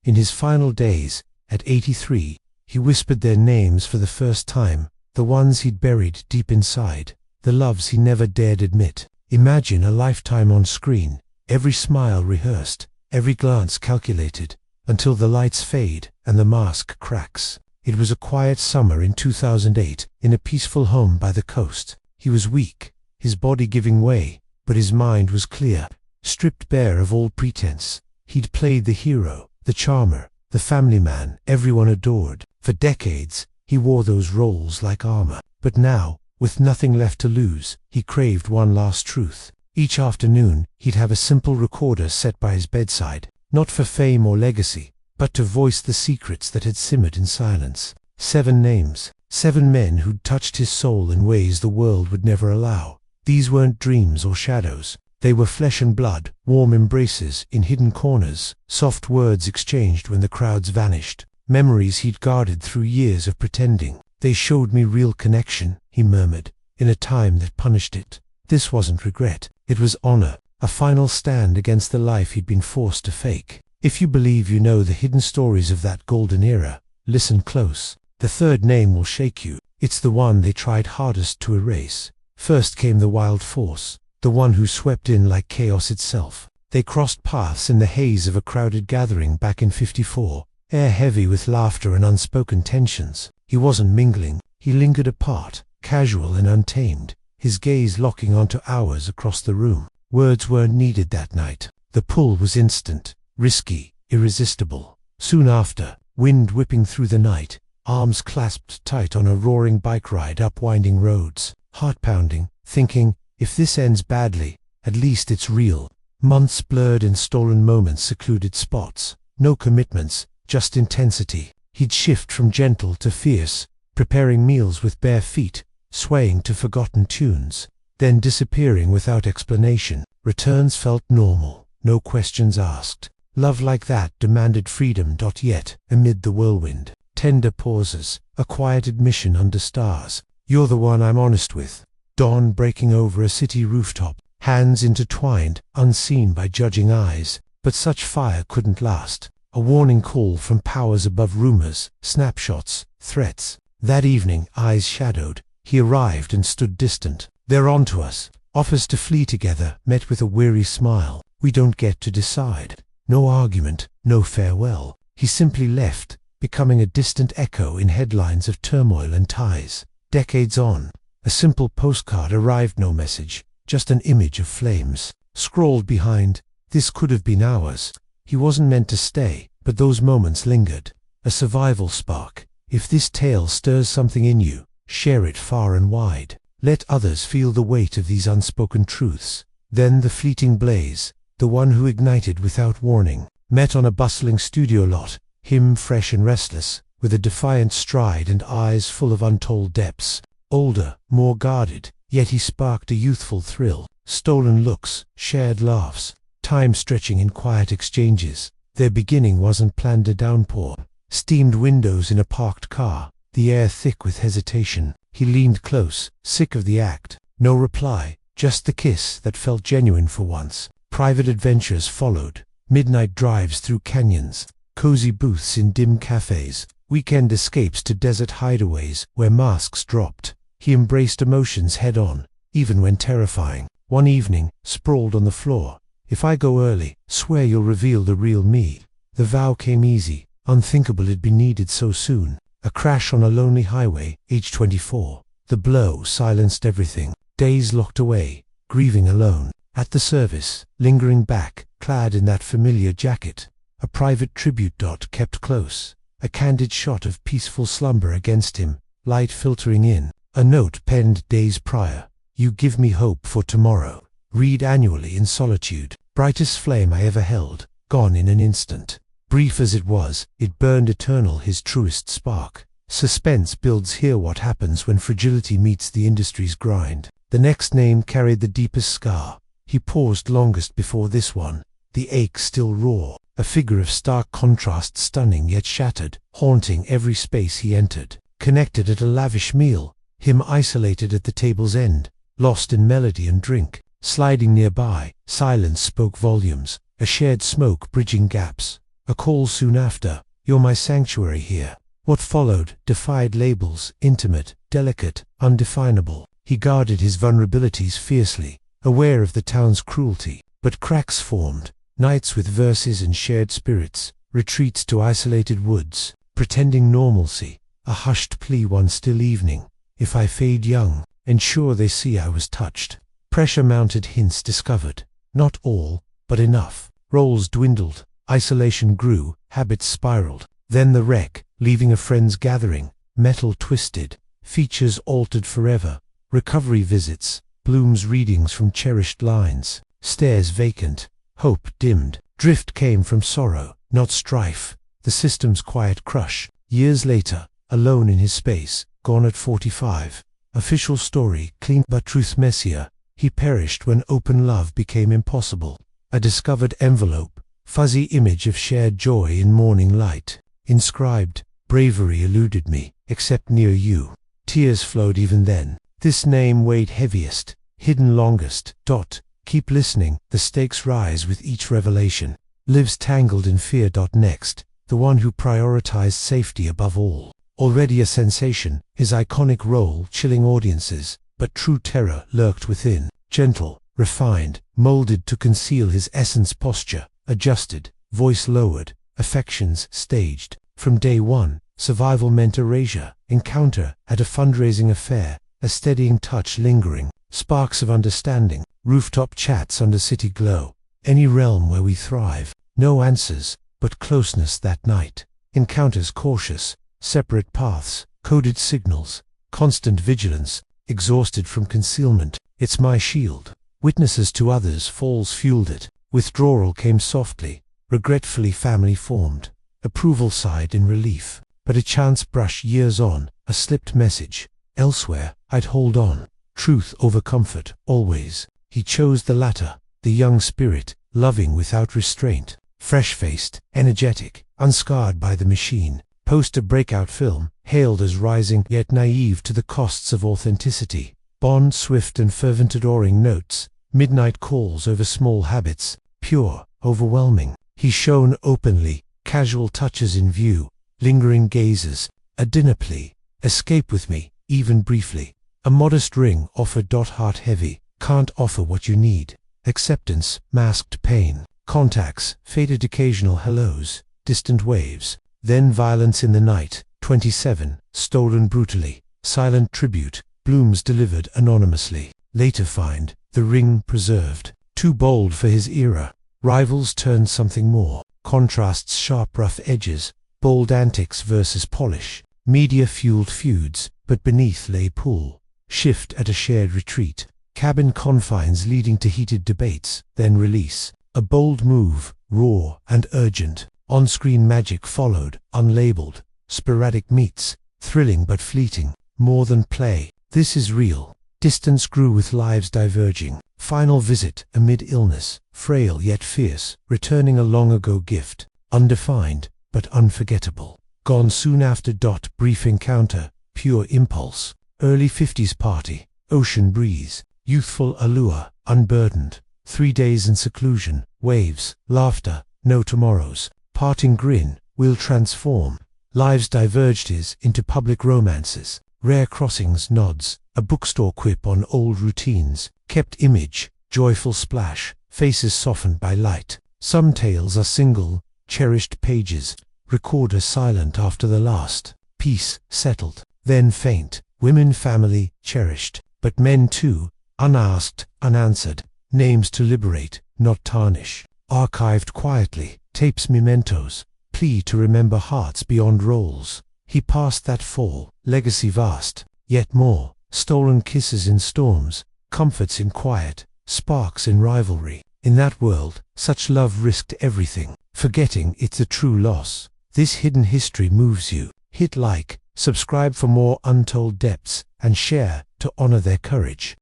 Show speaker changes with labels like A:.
A: In his final days, at 83, he whispered their names for the first time, the ones he'd buried deep inside, the loves he never dared admit. Imagine a lifetime on screen, every smile rehearsed, every glance calculated, until the lights fade and the mask cracks. It was a quiet summer in 2008, in a peaceful home by the coast. He was weak, his body giving way, but his mind was clear. Stripped bare of all pretense, he'd played the hero, the charmer, the family man everyone adored. For decades, he wore those roles like armor. But now, with nothing left to lose, he craved one last truth. Each afternoon, he'd have a simple recorder set by his bedside, not for fame or legacy, but to voice the secrets that had simmered in silence. 7 names, 7 men who'd touched his soul in ways the world would never allow. These weren't dreams or shadows. They were flesh and blood, warm embraces in hidden corners, soft words exchanged when the crowds vanished, memories he'd guarded through years of pretending. They showed me real connection, he murmured, in a time that punished it. This wasn't regret, it was honor, a final stand against the life he'd been forced to fake. If you believe you know the hidden stories of that golden era, listen close. The 3rd name will shake you. It's the one they tried hardest to erase. First came the wild force, the one who swept in like chaos itself. They crossed paths in the haze of a crowded gathering back in '54, air heavy with laughter and unspoken tensions. He wasn't mingling, he lingered apart, casual and untamed, his gaze locking onto hours across the room. Words weren't needed that night. The pull was instant, risky, irresistible. Soon after, wind whipping through the night, arms clasped tight on a roaring bike ride up winding roads, heart pounding, thinking, if this ends badly, at least it's real. Months blurred in stolen moments, secluded spots. No commitments, just intensity. He'd shift from gentle to fierce, preparing meals with bare feet, swaying to forgotten tunes, then disappearing without explanation. Returns felt normal, no questions asked. Love like that demanded freedom. Yet, amid the whirlwind, tender pauses, a quiet admission under stars. You're the one I'm honest with. Dawn breaking over a city rooftop, hands intertwined, unseen by judging eyes. But such fire couldn't last. A warning call from powers above, rumors, snapshots, threats. That evening, eyes shadowed, he arrived and stood distant. They're on to us. Offers to flee together, met with a weary smile. We don't get to decide. No argument, no farewell. He simply left, becoming a distant echo in headlines of turmoil and ties. Decades on, a simple postcard arrived, no message, just an image of flames. Scrawled behind, this could have been ours. He wasn't meant to stay, but those moments lingered. A survival spark. If this tale stirs something in you, share it far and wide. Let others feel the weight of these unspoken truths. Then the fleeting blaze, the one who ignited without warning, met on a bustling studio lot, him fresh and restless, with a defiant stride and eyes full of untold depths. Older, more guarded, yet he sparked a youthful thrill. Stolen looks, shared laughs, time stretching in quiet exchanges. Their beginning wasn't planned, a downpour. Steamed windows in a parked car, the air thick with hesitation. He leaned close, sick of the act. No reply, just the kiss that felt genuine for once. Private adventures followed. Midnight drives through canyons, cozy booths in dim cafes, weekend escapes to desert hideaways where masks dropped. He embraced emotions head-on, even when terrifying. One evening, sprawled on the floor, if I go early, swear you'll reveal the real me. The vow came easy, unthinkable it'd be needed so soon. A crash on a lonely highway, age 24. The blow silenced everything. Days locked away, grieving alone. At the service, lingering back, clad in that familiar jacket. A private tribute. Kept close. A candid shot of peaceful slumber against him, light filtering in. A note penned days prior. You give me hope for tomorrow. Read annually in solitude. Brightest flame I ever held, gone in an instant. Brief as it was, it burned eternal, his truest spark. Suspense builds here. What happens when fragility meets the industry's grind? The next name carried the deepest scar. He paused longest before this one, the ache still raw. A figure of stark contrast, stunning yet shattered, haunting every space he entered. Connected at a lavish meal, him isolated at the table's end, lost in melody and drink. Sliding nearby, silence spoke volumes, a shared smoke bridging gaps. A call soon after, "You're my sanctuary here." What followed defied labels, intimate, delicate, undefinable. He guarded his vulnerabilities fiercely, aware of the town's cruelty. But cracks formed, nights with verses and shared spirits, retreats to isolated woods, pretending normalcy, a hushed plea one still evening. "If I fade young, ensure they see I was touched." Pressure-mounted hints discovered. Not all, but enough. Roles dwindled, isolation grew, habits spiraled. Then the wreck, leaving a friend's gathering, metal twisted, features altered forever. Recovery visits, Bloom's readings from cherished lines, stares vacant, hope dimmed. Drift came from sorrow, not strife, the system's quiet crush. Years later, alone in his space, gone at 45. Official story, clean but truth messier. He perished when open love became impossible. A discovered envelope, fuzzy image of shared joy in morning light. Inscribed, "Bravery eluded me, except near you." Tears flowed even then. This name weighed heaviest, hidden longest. Keep listening, the stakes rise with each revelation. Lives tangled in fear. Next, the one who prioritized safety above all. Already a sensation, his iconic role chilling audiences, but true terror lurked within. Gentle, refined, molded to conceal his essence. Posture adjusted, voice lowered, affections staged. From day one, survival meant erasure. Encounter at a fundraising affair, a steadying touch lingering. Sparks of understanding, rooftop chats under city glow. Any realm where we thrive. No answers, but closeness that night. Encounters cautious, separate paths, coded signals, constant vigilance, exhausted from concealment. It's my shield. Witnesses to others' falls fueled it. Withdrawal came softly, regretfully. Family formed. Approval sighed in relief. But a chance brush years on, a slipped message. Elsewhere, I'd hold on. Truth over comfort, always. He chose the latter, the young spirit, loving without restraint. Fresh-faced, energetic, unscarred by the machine. Post a breakout film, hailed as rising yet naive to the costs of authenticity. Bond swift and fervent adoring notes, midnight calls over small habits, pure, overwhelming. He shone openly, casual touches in view, lingering gazes, a dinner plea, escape with me, even briefly. A modest ring offered. Heart heavy, can't offer what you need. Acceptance masked pain. Contacts, faded occasional hellos, distant waves. Then violence in the night. 27, stolen brutally. Silent tribute, Bloom's delivered anonymously. Later find, the ring preserved. Too bold for his era. Rivals turned something more. Contrasts, sharp rough edges, bold antics versus polish. Media-fueled feuds, but beneath lay pool. Shift at a shared retreat. Cabin confines leading to heated debates, then release. A bold move, raw and urgent. On-screen magic followed, unlabeled. Sporadic meets, thrilling but fleeting. More than play. This is real. Distance grew with lives diverging. Final visit amid illness, frail yet fierce, returning a long-ago gift. Undefined, but unforgettable. Gone soon after. Brief encounter, pure impulse. Early 50s party, ocean breeze, youthful allure, unburdened. 3 days in seclusion, waves, laughter, no tomorrows. Parting grin, we'll transform. Lives diverged his into public romances. Rare crossings, nods, a bookstore quip on old routines. Kept image, joyful splash, faces softened by light. Some tales are single, cherished pages. Recorder silent after the last. Peace settled, then faint. Women family, cherished. But men too, unasked, unanswered. Names to liberate, not tarnish. Archived quietly, tapes mementos. Plea to remember hearts beyond roles. He passed that fall, legacy vast. Yet more, stolen kisses in storms, comforts in quiet, sparks in rivalry. In that world, such love risked everything, forgetting it's a true loss. This hidden history moves you. Hit like, subscribe for more untold depths, and share to honor their courage.